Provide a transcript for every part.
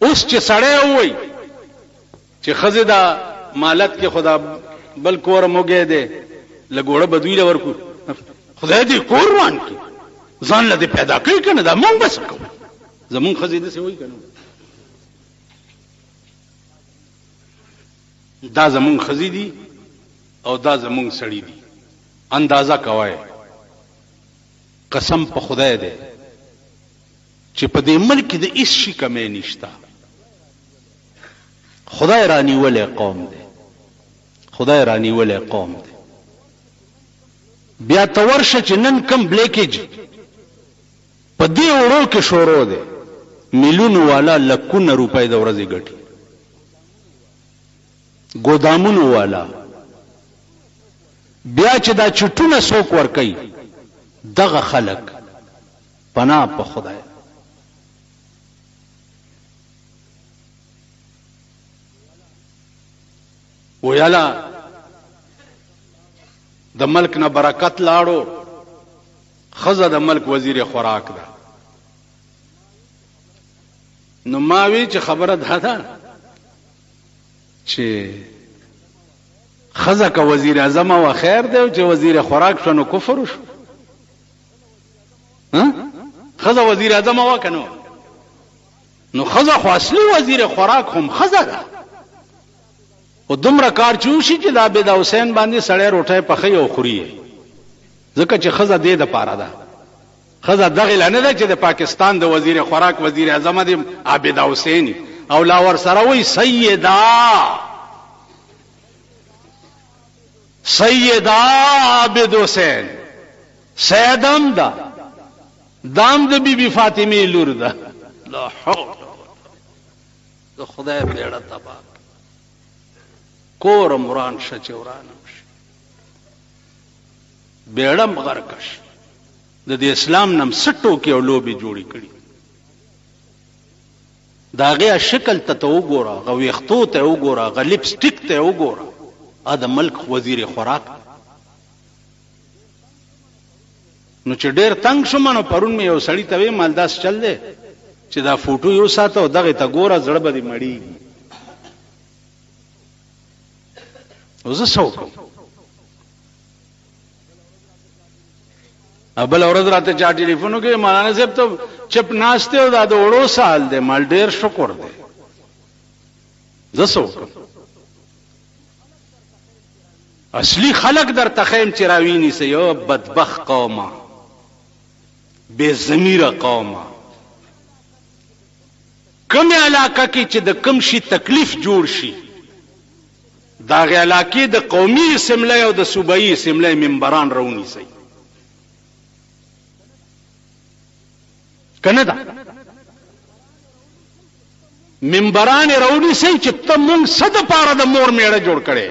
اوس چې سړی ووي چې ښځې دا مالت کې خدا بل کور موږی دی لګوړه به دوی له ورکو خدای دې کور روان کړي ځان له دې پیدا کړي که نه دا مونږ به څه کوو زمونږ ښځې داسې وایي که نه دا زمونږ ښځې دي او دا زمونږ سړي دي اندازه کوئ قسم په خدای دی چې په دې ملک کې د هیڅ شي کمی نشته خدای رانیولی قوم دی خدای رانیولی قوم دی بیا ته ورشه چې نن کم بلیکیج په دې وړو کې شروع دی میلیونو والا لکونه روپۍ د ورځې ګټي ګودامونو والا بیا چې دا چټونه څوک ورکوي دغه خلک پناه په خدای ویالا د ملک نه برکت لاړو خزه د ملک وزیر خوراک ده نو ما وی چې خبره ده چې خزه که وزیر اعظم او خیر دی چې وزیر خوراک شنو کفر شو خزه وزیر اعظم او کنو نو خزه خو اصلي وزیر خوراک هم خزه ده او دومره کار چوشي چې دا بيد حسین باندې سړی روټه پخې او خوري ځکه چې خزه دې د پاره ده خزه دغه لنه ده چې د پاکستان د وزیر خوراک وزیر اعظم دی عابد حسین او لا ور سره وای سیدا عابد حسین سیدم دا دام د بیبي فاطمه لور ده لا حول د خدای بیړه تبا کور مران شچ ورانم شي بیړم غرکش د اسلام نم سټو کې او لوبي جوړی کړي داغه شکل ته وګوره غويختو ته وګوره غلپ سټیک ته وګوره ا د ملک وزیر خوراک نو چې ډېر تنگ شوم نو پرون مې یو سړی ته مالداس چل دی چې دا فوټو یو ساته او دغه ته ګوره زړه به دې مړیږي وزه څوک ابل اورز راته چا ټلیفونو کې مولانا صاحب ته چپ ناشته او دا د وړو سال دی مال ډېر شکر دی زه څوک اصلي خلق در تخیم چراوینی سے یو بدبخت قوما بے ضمیر قوما کم علاقہ کی چې د کم شي تکلیف جوړ شي داغه علاقې د قومي اسمبلی او د صوبایي اسمبلی منبران رونی سي کنه دا منبران رونی سي چې تم صد پاره د مور میړه جوړ کړي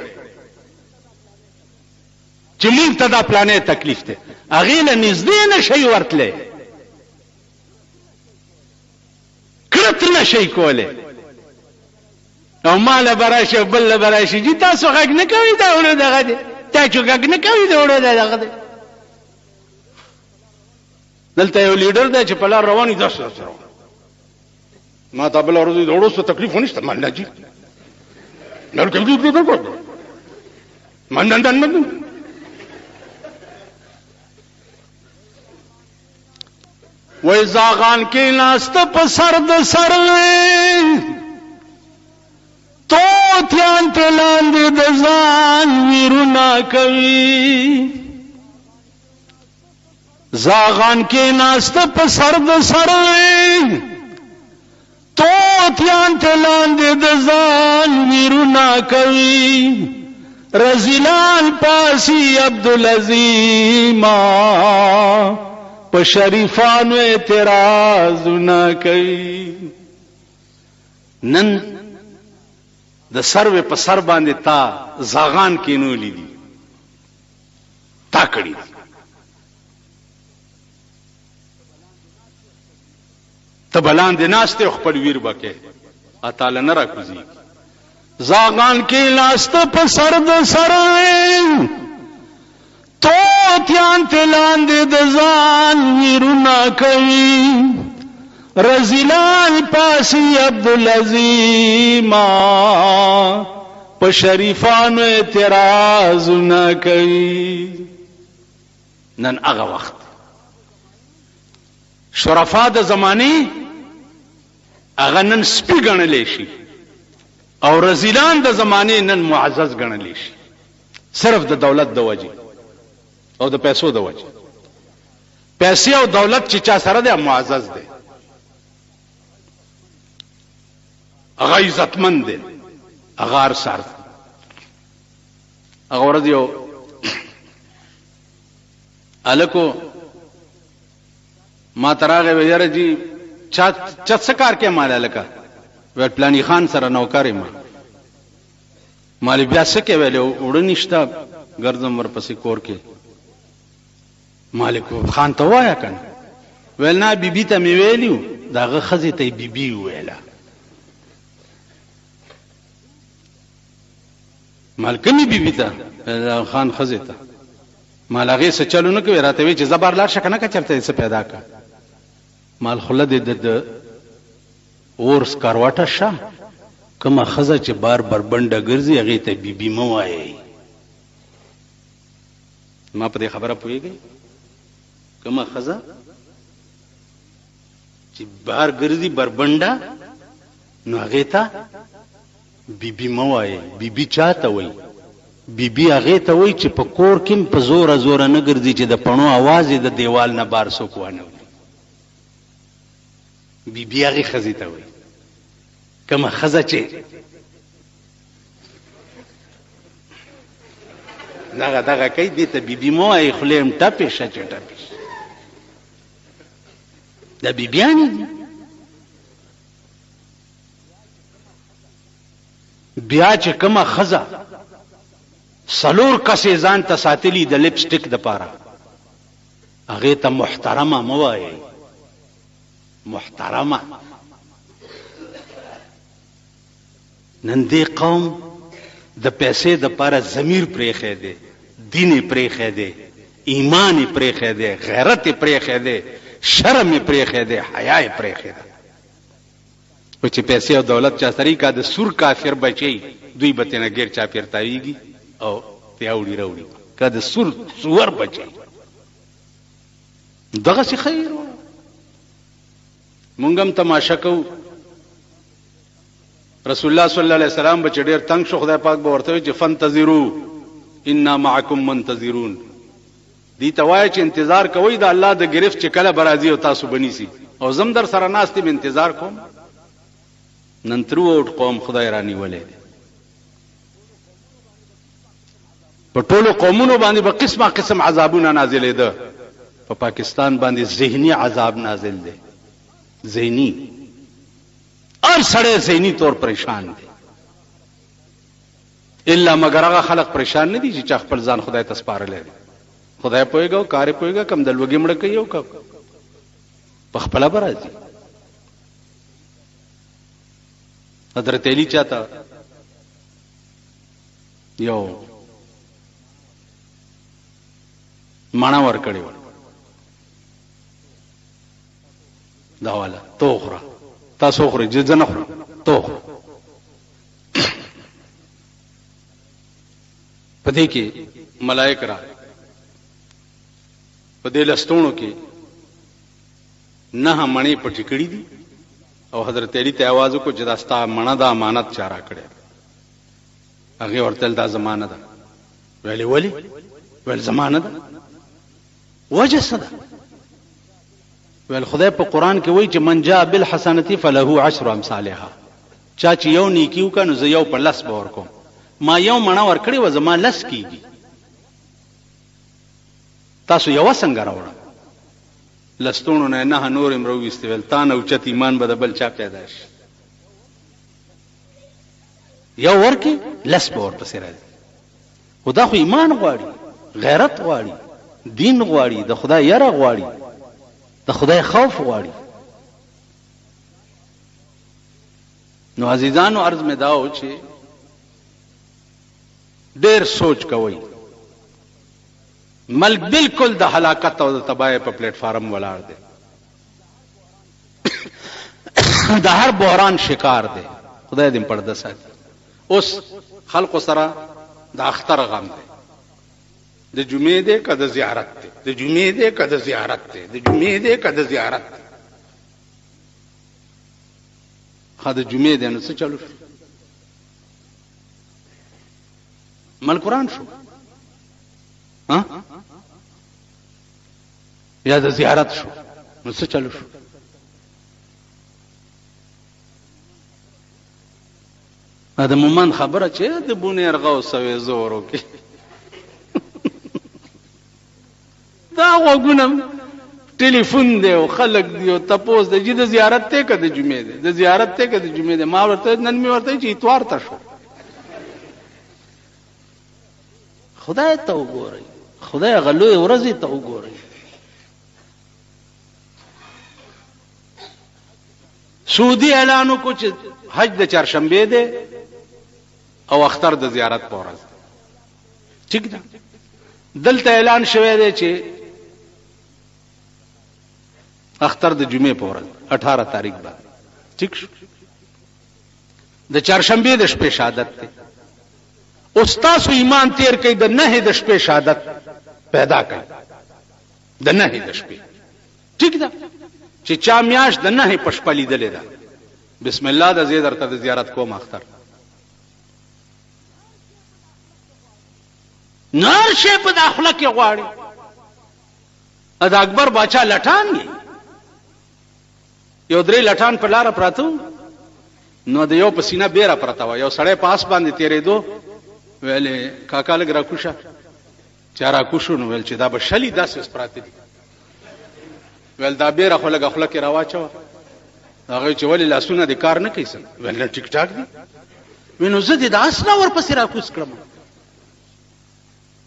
چې موږ ته دا پلانې تکلیف ته اغه له نږدې نشي ورتله کرت نشي کوله او مال براشه بل براشه جی تاسو غږ نه کوي دا ونه دغه دي تاسو غږ نه کوي دا ونه دغه دي دلته یو لیډر دی چې په لار رواني ده سره ما ته بل ورځ د وړو تکلیف ونشته مال نه جی نور کوي دې په من نن وای زاغان کې ناست په سر د سر تو تیان ته لاندې د ځان ویرونه کوي زاغان کې ناست په سر د سر تو تیان ته لاندې د ځان ویرونه کوي رزیلان پاسی عبدالعظیمہ په شریفانو اعتراض نه کوي نن د سروې په سر باندې تا زاغان کینولې دي تا کړی ته بلان د ناشته خپل ویر بکې اتاله نه راکوزي زاغان کې لاسته په سر د سر تو تیان تلاندې د ځان ویرونه کوي رزیلان پاسی عبدالعظیم په شریفانو اعتراض نه کوي. نن هغه وخت شرفا د زمانه هغه نن سپی ګڼلی شي او رزیلان د زمانه نن معزز ګڼلی شي، صرف د دولت د وجه او د پیسو د وجه. پیسې او دولت چې چا سره دی معزز دی، هغه عزتمند دی، هغه ارسار دی. هغه ورځ یو الکو ما تراغه ویره جی چا څه کار کې مال الکا ول پلانی خان سره نوکر ما مال بیا څه کې ویل وړ نشتا ګرځم ورپسې کور کې. مالک خان ته وایا کنه ویل نه بیبي ته می ویلیو داغه خزه ته بیبي ویلا. مالکنی بیبي ته خان خزه ته مال هغه څه چلو نه کوي، راته وی چې زبر لار شکنه کا چرته څه پیدا کا. مال خلد د اورس کارواټه شه کما خزه چې بار بربنده ګرځي هغه ته بیبي مو وایي. ما په دې خبره پوهیږي کما خزه چې بار ګرځي بربنده نو هغه ته بیبي مو وایي. بیبي چاته وایي؟ بیبي هغه ته وایي چې په کور کې په زور زور نه ګرځي چې د پڼو आवाज د دیوال نه بار څوک وانه وي. بیبي هغه خزه ته وایي. کما خزه چې دغه کوي دې ته بیبي مو وایي، خلیم ټپې شه چې ټپې د بیبیانې دي. بیا چې کومه خزه سلور کسې ځان ته ساتلی د لپسټک د پاره هغه ته محترمه مو وایي. محترمه نن دې قوم د پیسې د پاره ضمیر پرېښی دی، دین پرېښی دی، ایمان پرېښی دی، غیرت پرېښی دی، شرم پرېښی دی، حیا پرېښی دی. او چې پیسې او دولت چا سره کا د سور کافر بچي دوی به تنه غیر چا پیرتاویږي او پیاوړي راوړي کا د سور بچي دغه څه خیر. مونږ هم تماشا کوو. رسول الله صلی الله علیه وسلم به ډیر تنگ شو، خدای پاک به ورته چې فانتظروا انا معکم منتظرون. دي توای چې انتظار کوي د الله د گرفت چې کله برازي او تاسو بنيسي او زم در سره ناستې به انتظار کوم. نن تروټ قوم خدای رانی ولې په ټولو قومونو باندې به قسمه قسم عذابونه نازلې ده. په پاکستان باندې ذهني عذاب نازل دی. ذهني اور سړی ذهني طور پریشان دی. الا مگر هغه خلق پریشان نه دي چې خپل ځان خدای ته سپارلی دی. خدای پوهېږي کار پوهېږي کم د لوږې مړه کوي او په خپله به راځي. حضرت علی چاته یو مانا ورکړی و دا والا تو خورا تاسو خورئ چې زه نه خورم تو خورئ. په دې کې ملائک را په دې لستوڼو کې نه مڼې پټې کړي دي او حضرت علی ته आवाज وکړ چې دا ستا مڼه د امانت چا راکړې. هغه ورته دا زمانه ده. ویل ویل زمانه ده وجه څه ده؟ ویل خدای په قران کې وایي چې من جاء بالحسنه فله 10 امثالها. چا چې یو نیکی وکړ نو زه یو په لس به ورکوم. ما یو مڼه ورکړې و زما لس کیږي. تاسو یو څنګه راوړه؟ لستونو نه نور امرو ویستول تا نه اوچت ایمان به د بل چا پیدا شي. یو ورکی لس به ورپسې راځي. خو دا خو ایمان غواړي، غیرت غواړي، دین غواړي، د خدای یره غواړي، د خدای خوف غواړي. نو عزیزانو عرض مې داو چې ډېر سوچ کوئ. ملک بالکل د هلاکت او د تباہی په پلیټ فارم ولاړ دی. د هر بحران شکار دی. خدای دې پرده ساتي. اوس خلق سره د اختر غم دی، د جمعې دی که د زیارت دی، د جمعې دی که د زیارت دی، د جمعې دی که د زیارت دی. خا د جمعې دی نو څه چلو شو؟ مل قرآن شو یا د زیارت شو؟ نو څه چلو شو؟ د مومن خبره چې د بونې ارغو سوې زورو کې دا غوږونه ټلیفون دی او خلک دی او تپوس دی چې د زیارت ته که د جمعې دی، د زیارت ته که د جمعې دی. ما ورته نن مې ورته چې اتوار ته شو. خدای ته وګورئ، خدای غلوې ورځې ته وګورئ. سعودي اعلان وکړو چې حج د چهارشنبې دی او اختر د زیارت په ورځ. ٹھیک ده. دلته اعلان شوی دی چې اختر د جمعې په ورځ 18 تاریخ باندې. ٹھیک شو. د چهارشنبې د شپې شهادت دی. اوس تاسو ایمان تیر کوي د 9 د شپې شهادت پیدا کوي، د 9 د شپې. ٹھیک ده. چې چا میاش د 9 په شپه لیدلې ده، بسم الله د زیدر ته د زیارت کوم اختر. نار شي په داخله کې غواړي. دا اکبر باچا لټان دی، یو درې لټان په لار پراته نو د یو په سینه بیره پرته و. یو سړی پاس باندې تیرېدو، ویلې کاکا لږ راکوشه. چې راکوشو نو ویل چې دا به شلي داسې پراته دي. ویل دا بیره خو لږه خوله کې راواچوه. هغه چې ولې لاسونه دې کار نه کوي؟ ویل نه ټیک ټاک دي. وی نو زه دې د اس نه ورپسې راکوس کړم.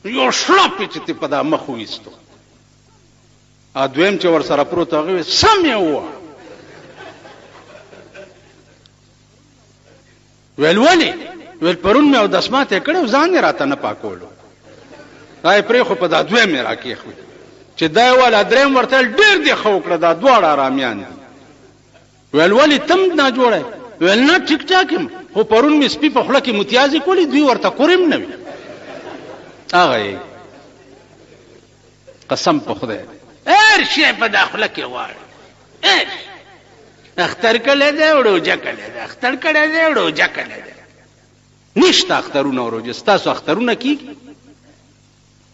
یو شلپ چې ته په دا مخ ویستو. دویم چې ور سره پروت هغه سم یې ووه. ویل ولې؟ ویل پرون مې اودسمات یې کړی ځان یې راته نه پاکولو. دا یې پرېښو په دا دویم یې راکېښود چې دا یې والا دریم ورته ډېر دې ښه وکړه، دا دواړه ارامیان دي. ویل ولې تم نه جوړی؟ ویل نه ټیک ټاک یم، خو پرون مې سپي په خوله کې متیازې کولې، دوی ورته کورم نه وي. هغه یې قسم په خدای هر شی په داخله کې غواړي. اختر کړی دی وروجه کړی دی، اختر کړی دی وروجه کړی دی. نشته اخترونه وروجه. ستاسو اخترونه کېږي؟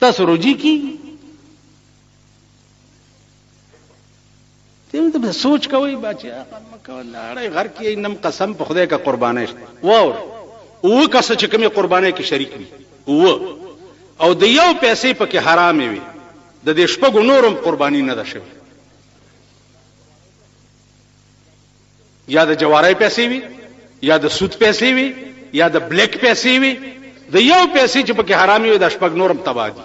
تاسو روجي کېږي؟ ته سوچ کوئ بچیا نړۍ غر کې نم قسم په خدای کا قربانۍ واور او کس چې کومه قربانۍ کې شریک وي او د یو پیسې پکې حرام وي، د دې شپږو نورم قرباني نه ده شوی. یا د جوارای پیسې وي، یا د سود پیسې وي، یا د بلیک پیسې وي. د یو پیسې چې پکې حرام وي د شپږ نورم تباہ دي.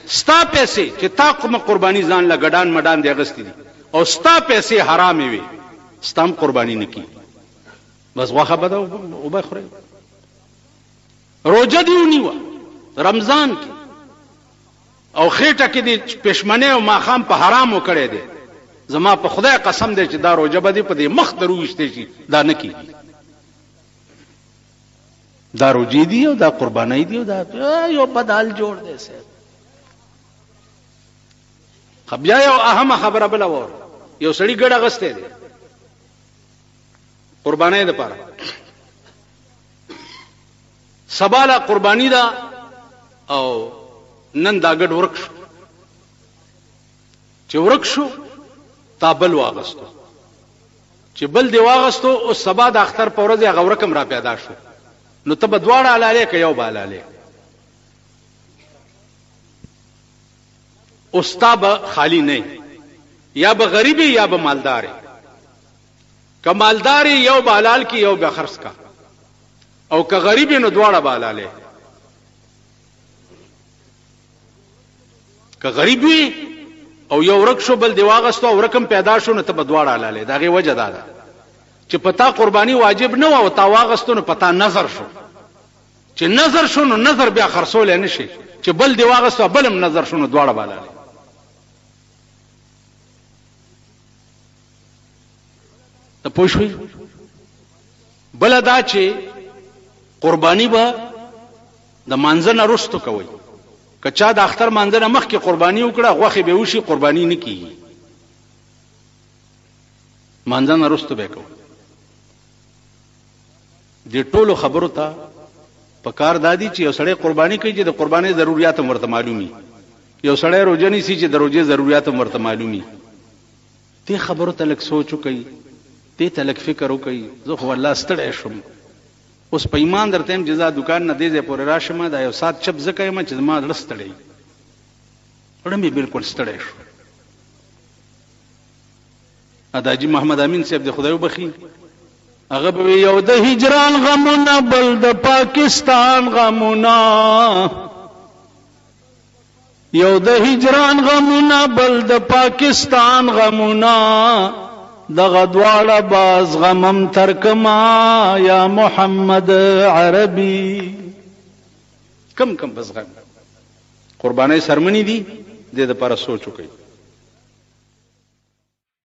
ستا پیسې چې تا کوم قرباني ځان لا ګډان مډان دی اغستی دي او ستا پیسې حرام وي، ستام قرباني نه کی، بس واخه بده او به خوري. روزه دیونی و رمضان کې او خېټه کې دي پښمنه او ماخام په حرامو کړي دي. زما په خدای قسم دی چې دا روزه به دي په دې مخ درويشته شي، دا نه کی. دا روزي دي او دا قرباني دي او دا یو بدال جوړ دي سه. بیا یو اهم خبره بل اور یو سړی ګډه غسته دي قربانای د پاره. سباله قربانی دا او نن دا ګډ ورک شو. چې ورک شو تابل واغستو، چې بل دی واغستو او سبا د اختر په ورځ هغه ورکم را پیدا شو. نو ته بدواړه علاله کې یو بالاله استاب خالی نه، یا به غریبی یا به مالدار. کمالدار یو بالال کی یو به خرڅ کا، او که غریبی نو دواړه بالاله. که غریبی او یو رکشو بل دی واغستو او رقم پیدا شو نو ته به دواړه لاله. داغه وجه دا ده چې پتا قربانی واجب نه او تا واغستو نو پتا نظر شو، چې نظر شو نو نظر بیا خرڅول نه شي، چې بل دی واغستو بلم نظر شو نو دواړه بالاله. ته پوه شوې. بله دا چې قرباني به د مانځه نه رستو کوئ. که چا د اختر مانځه نه مخکې قرباني وکړه غوښې به وشي، قرباني نه کېږي، مانځه نه رستو به کوئ. دې ټولو خبرو ته په کار دادي چې یو سړی قرباني کوي چې د قربانۍ ضرورت هم ورته معلومي، یو سړی روژه نیسي چې د روژې ضرورت هم ورته معلومي. دې خبرو ته لږ سوچ وکړئ، دې ته لږ فکر وکړئ. زه خو والله ستړی شم، اوس په ایمان درته یم جزا دکان نه دې ځای پورې راشم، دا یو ساعت چپ ځکه یم چې زما زړه ستړی، زړه مې بلکل ستړی شو. دا حاجي محمد امین صاحب د خدای وبخي، هغه به یو د هجران غمونه بل د پاکستان غمونه، یو د هجران غمونه بل د پاکستان غمونه، دغه دواړه باز غمم ترکما یا محمد عربي. کم کم بس غم قربانۍ سرمنی دي، دې دپاره سوچ وکړئ.